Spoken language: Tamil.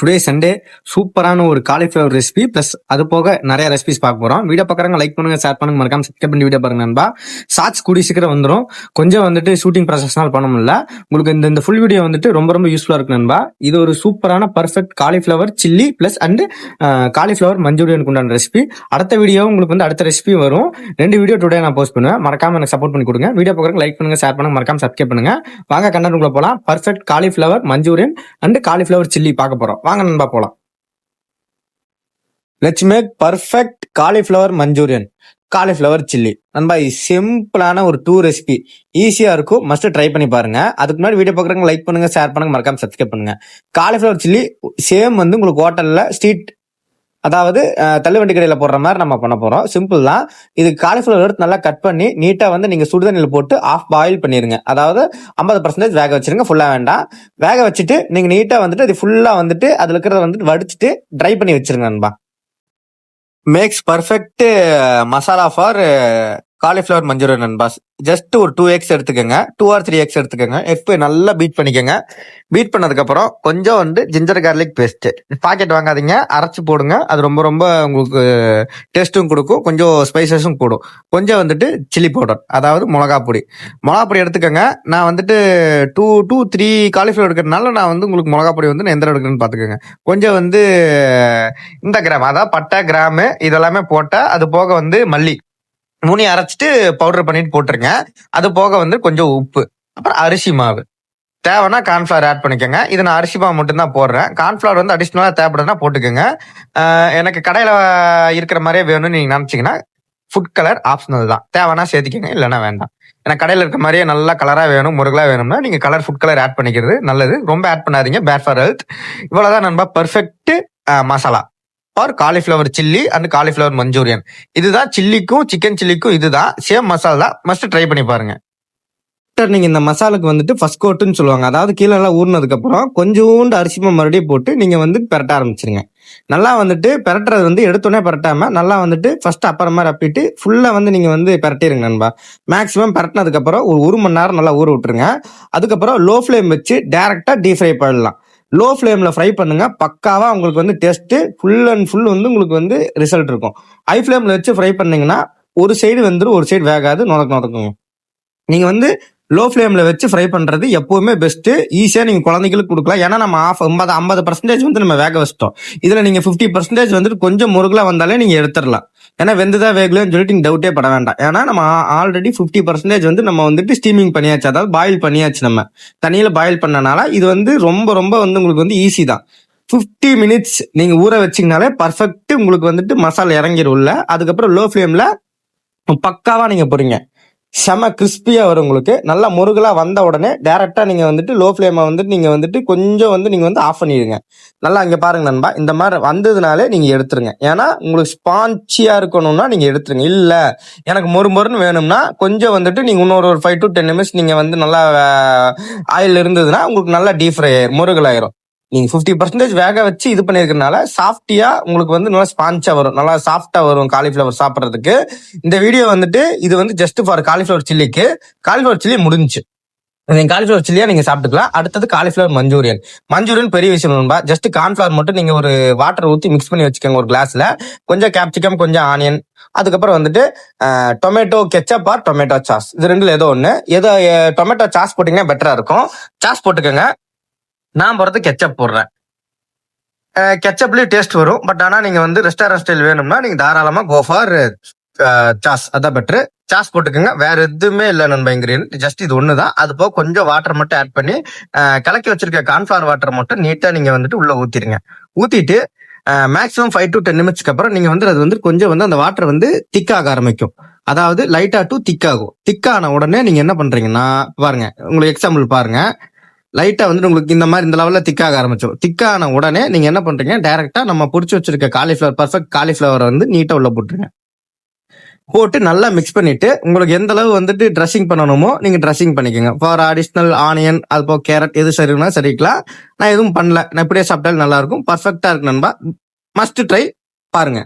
டுடே சண்டே சூப்பரான ஒரு காலிஃப்ளவர் ரெசிபி ப்ளஸ் அது போக நிறைய ரெசிபிஸ் பார்க்க போகிறோம். வீடியோ பார்க்குறவங்க லைக் பண்ணுங்க, ஷேர் பண்ணுங்க, மறக்காம சப்ஸ்கிரைப் பண்ணி வீடியோ பாருங்க நண்பா. ஷார்ட்ஸ் கூடி சீக்கிரம் வந்துடும். கொஞ்சம் வந்துட்டு ஷூட்டிங் ப்ராசஸ்னால் பண்ண முடியல. உங்களுக்கு இந்த ஃபுல் வீடியோ வந்துட்டு ரொம்ப யூஸ்ஃபுல்லாக இருக்கு நண்பா. இது ஒரு சூப்பரான perfect cauliflower chilli plus and cauliflower மஞ்சூரியனுக்கு உண்டான ரெசிபி. அடுத்த வீடியோ உங்களுக்கு வந்து அடுத்த ரெசிபி வரும். 2 வீடியோ டுடே நான் போஸ்ட் பண்ணுவேன். மறக்காம எனக்கு சப்போர்ட் பண்ணி கொடுங்க. வீடியோ பார்க்குறவங்க லைக் பண்ணுங்க, ஷேர் பண்ணுங்க, மறக்காம சப்ஸ்கிரைப் பண்ணுங்க. வாங்க கண்டென்ட் உள்ள போகலாம். Perfect cauliflower manchurian and cauliflower chilli பார்க்க போகிறோம். வாங்க நண்பா போலாம். Let's make perfect cauliflower manchurian, cauliflower chilli. நண்பா சிம்பிளான ஒரு 2 ரெசிபி, ஈஸியா இருக்கும். மஸ்ட் ட்ரை பண்ணி பாருங்க. அதுக்கு முன்னாடி வீடியோ பார்க்குறவங்க லைக் பண்ணுங்க, ஷேர் பண்ணுங்க, மறக்காம சப்ஸ்கிரைப் பண்ணுங்க. காலிஃப்ளவர் சில்லி சேம் வந்து உங்களுக்கு ஹோட்டல்ல ஸ்ட்ரீட், அதாவது தள்ளுவண்டி கடையில் போடுற மாதிரி நம்ம பண்ண போறோம். சிம்பிள் தான். இது காலிஃப்ளவர் எடுத்து நல்லா கட் பண்ணி நீட்டா வந்து நீங்க சுடுதண்ணியில் போட்டு ஆஃப் பாயில் பண்ணிருங்க. அதாவது 50% வேக வச்சிருங்க, ஃபுல்லா வேண்டாம். வேக வச்சுட்டு நீங்க நீட்டா வந்துட்டு அது ஃபுல்லா வந்துட்டு அதுல இருக்கிறத வந்துட்டு வடிச்சிட்டு ட்ரை பண்ணி வச்சிருங்க நண்பா. Maths perfect masala for cauliflower Manchurian நண்பா. ஜஸ்ட் ஒரு 2 எக்ஸ் எடுத்துக்கோங்க, 2 or 3 எக்ஸ் எடுத்துக்கோங்க. எப்போ நல்லா பீட் பண்ணிக்கோங்க. பீட் பண்ணதுக்கப்புறம் கொஞ்சம் வந்து ஜிஞ்சர் கார்லிக் பேஸ்ட் பாக்கெட் வாங்காதீங்க, அரைச்சி போடுங்க. அது ரொம்ப உங்களுக்கு டேஸ்ட்டும் கொடுக்கும், கொஞ்சம் ஸ்பைசஸும் கூடும். கொஞ்சம் வந்துட்டு சில்லி பவுடர், அதாவது மிளகா பொடி எடுத்துக்கோங்க. நான் வந்துட்டு 2-3 காலிஃப்ளவர் எடுக்கிறதுனால நான் வந்து உங்களுக்கு மிளகா பொடி வந்து எந்த எடுக்கிறேன்னு பார்த்துக்கோங்க. கொஞ்சம் வந்து இந்த கிராம், அதாவது பட்டை கிராமு இதெல்லாமே போட்டால், அது போக வந்து மல்லி நுனி அரைச்சிட்டு பவுடர் பண்ணிட்டு போட்டுருங்க. அது போக வந்து கொஞ்சம் உப்பு, அப்புறம் அரிசி மாவு. தேவைன்னா கார்ன்ஃபிளவர் ஆட் பண்ணிக்கோங்க. இது நான் அரிசி மாவு மட்டும்தான் போடுறேன். கார்ன்ஃபிளவர் வந்து அடிஷ்னலாக தேவைப்படுதுன்னா போட்டுக்கோங்க. எனக்கு கடையில் இருக்கிற மாதிரியே வேணும்னு நீங்கள் நினச்சிங்கன்னா ஃபுட் கலர் ஆப்ஷனல் தான். தேவைன்னா சேர்த்திக்கோங்க, இல்லைன்னா வேண்டாம். ஏன்னா கடையில் இருக்க மாதிரியே நல்லா கலராக வேணும், முருகலாக வேணும்னா நீங்கள் ஃபுட் கலர் ஆட் பண்ணிக்கிறது நல்லது. ரொம்ப ஆட் பண்ணாதீங்க, பேட் ஃபார் ஹெல்த். இவ்வளோதான் நண்பா perfect masala or cauliflower chilli and cauliflower manchurian. இதுதான் சில்லிக்கும் சிக்கன் சில்லிக்கும் இதுதான் சேம் மசாலா. மஸ்ட் ட்ரை பண்ணி பாருங்க. நீங்க இந்த மசாலுக்கு வந்துட்டு ஃபர்ஸ்ட் கோட்டுன்னு சொல்லுவாங்க. அதாவது கீழே எல்லாம் ஊறினதுக்கு அப்புறம் கொஞ்சோண்டு அரிசி மறுபடியும் போட்டு நீங்க வந்து பெரட்ட ஆரம்பிச்சிருங்க. நல்லா வந்துட்டு பெரட்டுறது வந்து எடுத்தோடனே பெரட்டாம நல்லா வந்துட்டு ஃபர்ஸ்ட் அப்புறமா ரப்பிட்டு ஃபுல்லா வந்து நீங்க வந்து பெரட்டிருங்க நண்பா. மேக்ஸிமம் பெரட்டினதுக்கு அப்புறம் ஒரு 1 மணி நேரம் நல்லா ஊற விட்டுருங்க. அதுக்கப்புறம் லோ ஃபிளேம் வச்சு டைரக்டா டீப் ஃப்ரை பண்ணலாம். லோ ஃப்ளேம்ல ஃப்ரை பண்ணுங்க, பக்காவா உங்களுக்கு வந்து டேஸ்ட் ஃபுல் அண்ட் ஃபுல் வந்து உங்களுக்கு வந்து ரிசல்ட் இருக்கும். ஹை ஃப்ளேம்ல வச்சு ஃப்ரை பண்ணீங்கன்னா ஒரு சைடு வந்துடும், ஒரு சைடு வேகாது, நொதக்குங்க. நீங்க வந்து லோ ஃப்ளேம்ல வச்சு ஃப்ரை பண்றது எப்பவுமே பெஸ்ட். ஈஸியா நீங்க குழந்தைகளுக்கு கொடுக்கலாம். ஏன்னா நம்ம 50% வந்து நம்ம வேக வச்சிட்டோம். இதுல நீங்க 50% வந்துட்டு கொஞ்சம் முருகலா வந்தாலே நீங்க எடுத்துடலாம். ஏன்னா வெந்துதான் வேகலன்னு சொல்லிட்டு நீங்க டவுட்டே பட வேண்டாம். ஏன்னா நம்ம ஆல்ரெடி 50% வந்து நம்ம வந்துட்டு ஸ்டீமிங் பண்ணியாச்சு, அதாவது பாயில் பண்ணியாச்சு. நம்ம தண்ணியில பாயில் பண்ணனால இது வந்து ரொம்ப வந்து உங்களுக்கு வந்து ஈஸி தான். 50 மினிட்ஸ் நீங்க ஊற வச்சீங்கனாலே பர்ஃபெக்ட் உங்களுக்கு வந்துட்டு மசாலா இறங்கிரும்ல. அதுக்கப்புறம் லோ ஃப்ளேம்ல பக்காவா நீங்க போறீங்க, செம கிறிஸ்பியா வரும். உங்களுக்கு நல்லா முருகலா வந்த உடனே டைரக்டா நீங்க வந்துட்டு லோ ஃப்ளேமை வந்துட்டு நீங்க வந்துட்டு கொஞ்சம் வந்து நீங்க வந்து ஆஃப் பண்ணிடுங்க. நல்லா இங்க பாருங்க நண்பா, இந்த மாதிரி வந்ததுனாலே நீங்க எடுத்துருங்க. ஏன்னா உங்களுக்கு ஸ்பான்ச்சியா இருக்கணும்னா நீங்க எடுத்துருங்க. இல்ல எனக்கு மொறுன்னு வேணும்னா கொஞ்சம் வந்துட்டு நீங்க இன்னொரு 5 to 10 நிமிஷம் நீங்க வந்து நல்லா ஆயில் இருந்ததுன்னா உங்களுக்கு நல்லா டீப் ஃப்ரை ஆயிரும், முருகலாயிரும். நீங்க 50% வேக வச்சு இது பண்ணிருக்கனால சாஃப்டியா உங்களுக்கு வந்து நல்லா ஸ்பான்ச்சா வரும், நல்லா சாஃப்டா வரும் காலிஃபிளவர் சாப்பிட்றதுக்கு. இந்த வீடியோ வந்துட்டு இது வந்து ஜஸ்ட் ஃபார் காலிஃபிளவர் சில்லிக்கு. காலிஃபிளவர் சில்லி முடிஞ்சு, நீங்க காலிஃபிளவர் சில்லியா நீங்க சாப்பிட்டுக்கலாம். அடுத்தது காலிஃபிளவர் மஞ்சூரியன் பெரிய விஷயம் நண்பா. ஜஸ்ட் கார்ன்ஃபிளவர் மட்டும் நீங்க ஒரு வாட்டர் ஊற்றி மிக்ஸ் பண்ணி வச்சுக்கோங்க ஒரு கிளாஸ்ல. கொஞ்சம் கேப்சிகம், கொஞ்சம் ஆனியன், அதுக்கப்புறம் வந்துட்டு tomato ketchup or tomato sauce, இது ரெண்டுல ஏதோ ஒன்று. டொமேட்டோ சாஸ் போட்டீங்கன்னா பெட்டரா இருக்கும். சாஸ் போட்டுக்கோங்க. நான் போறது கெச்சப் போடுறேன். கெச்சப்லயும் டேஸ்ட் வரும். பட் ஆனா நீங்க வந்து ரெஸ்டாரண்ட் ஸ்டைல் வேணும்னா நீங்க தாராளமா கோ ஃபார் சாஸ், அதான் பெட்ரு. சாஸ் போட்டுக்கோங்க. வேற எதுவுமே இல்லை நண்பா இன்கிரியன்ட், ஜஸ்ட் இது ஒண்ணுதான். அது போக கொஞ்சம் வாட்டர் மட்டும் ஆட் பண்ணி கலக்கி வச்சிருக்க கார்ன்ஃபிளவர் வாட்டர் மட்டும் நீட்டா நீங்க வந்துட்டு உள்ள ஊத்திடுங்க. ஊத்திட்டு மேக்ஸிமம் 5 to 10 நிமிஷத்துக்கு அப்புறம் நீங்க வந்து அது வந்து கொஞ்சம் வந்து அந்த வாட்டர் வந்து திக்காக ஆரம்பிக்கும். அதாவது லைட்டா டு திக்காகும். திக்கான உடனே நீங்க என்ன பண்றீங்கன்னா பாருங்க, உங்களுக்கு எக்ஸாம்பிள் பாருங்க. லைட்டா வந்து உங்களுக்கு இந்த மாதிரி இந்த லெவல்ல திக்காக ஆரம்பிச்சிடும். திக்கான உடனே நீங்க என்ன பண்றீங்க, டைரக்டா நம்ம பிடிச்சி வச்சிருக்க காலிஃபிளவர், பர்ஃபெக்ட் காலிஃபிளவரை வந்து நீட்டா உள்ள போட்டுருங்க. போட்டு நல்லா மிக்ஸ் பண்ணிட்டு உங்களுக்கு எந்த அளவு வந்துட்டு ட்ரெஸ்ஸிங் பண்ணணுமோ நீங்க ட்ரெஸ்ஸிங் பண்ணிக்கோங்க. ஃபார் அடிஷனல் ஆனியன், அது போக கேரட், எது சரினா சரிக்கலாம். நான் எதுவும் பண்ணல, நான் இப்படியே சாப்பிட்டாலும் நல்லா இருக்கும். பர்ஃபெக்டா இருக்கு நண்பா. மஸ்ட் ட்ரை பாருங்க.